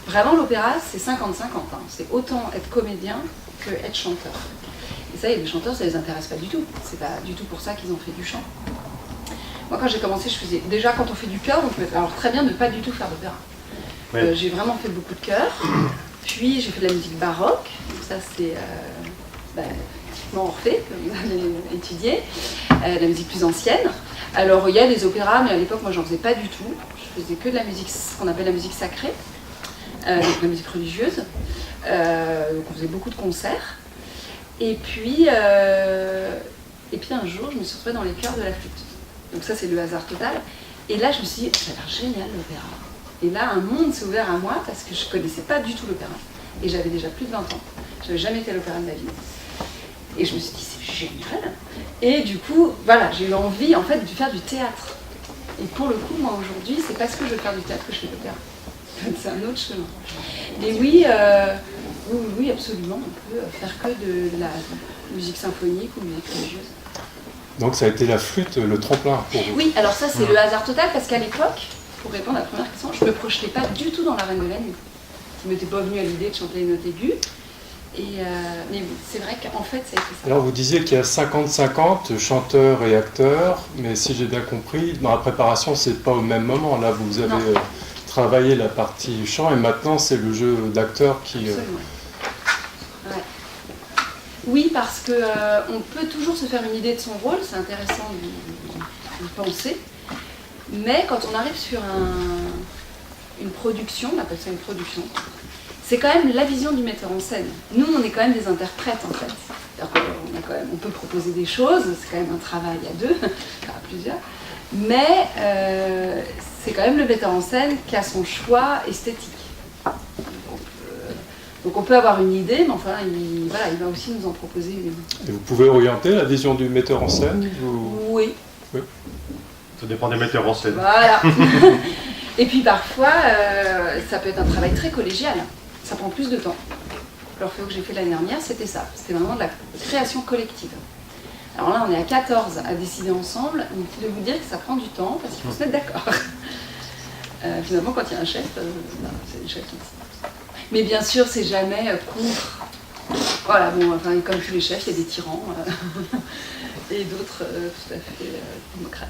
Vraiment, l'opéra, c'est 50-50. Hein. C'est autant être comédien que être chanteur. Et ça, il y a des chanteurs, ça les intéresse pas du tout. C'est pas du tout pour ça qu'ils ont fait du chant. Moi, quand j'ai commencé, je faisais... Déjà, quand on fait du chœur, on peut alors très bien ne pas du tout faire d'opéra. Ouais. J'ai vraiment fait beaucoup de chœur. Puis, j'ai fait de la musique baroque. Donc ça, c'est typiquement Orphée, que vous avez étudié. La musique plus ancienne. Alors, il y a des opéras, mais à l'époque, moi, j'en faisais pas du tout. Je faisais que de la musique, ce qu'on appelle la musique sacrée. Donc la musique religieuse. Donc on faisait beaucoup de concerts. Et puis un jour, je me suis retrouvée dans les chœurs de la flûte. Donc ça, c'est le hasard total. Et là, je me suis dit, ça a l'air génial l'opéra. Et là, un monde s'est ouvert à moi parce que je ne connaissais pas du tout l'opéra. Et j'avais déjà plus de 20 ans. Je n'avais jamais été à l'opéra de ma vie. Et je me suis dit, c'est génial. Et du coup, voilà, j'ai eu envie, en fait, de faire du théâtre. Et pour le coup, moi, aujourd'hui, c'est parce que je veux faire du théâtre que je fais de l'opéra. C'est un autre chemin. Mais oui, oui, absolument, on peut faire que de la musique symphonique ou musique religieuse. Donc ça a été la flûte, le tremplin pour vous. Oui, alors ça c'est le hasard total parce qu'à l'époque, pour répondre à la première question, je ne me projetais pas du tout dans la Reine de la Nuit. Ça ne m'était pas venu à l'idée de chanter une note aiguë. Mais c'est vrai qu'en fait, ça a été ça. Alors vous disiez qu'il y a 50-50 chanteurs et acteurs, mais si j'ai bien compris, dans la préparation, c'est pas au même moment. Là, vous avez travaillé la partie chant et maintenant, c'est le jeu d'acteur qui... Absolument. Ouais. Oui, parce qu'on peut toujours se faire une idée de son rôle, c'est intéressant d'y penser, mais quand on arrive sur une production, on appelle ça une production, c'est quand même la vision du metteur en scène. Nous, on est quand même des interprètes, en fait. On peut proposer des choses, c'est quand même un travail à deux, à plusieurs, mais c'est quand même le metteur en scène qui a son choix esthétique. Donc on peut avoir une idée, mais enfin, il va aussi nous en proposer une. Et vous pouvez orienter la vision du metteur en scène Oui. Ça dépend des metteurs en scène. Voilà. Et puis parfois, ça peut être un travail très collégial. Ça prend plus de temps. L'Orphée que j'ai fait l'année dernière, c'était ça. C'était vraiment de la création collective. Alors là, on est à 14 à décider ensemble. Inutile de vous dire que ça prend du temps parce qu'il faut se mettre d'accord. Finalement, quand il y a un chef, c'est le chef qui décide. Mais bien sûr, c'est jamais contre. Voilà, bon, enfin, comme tous les chefs, il y a des tyrans et d'autres tout à fait démocrates.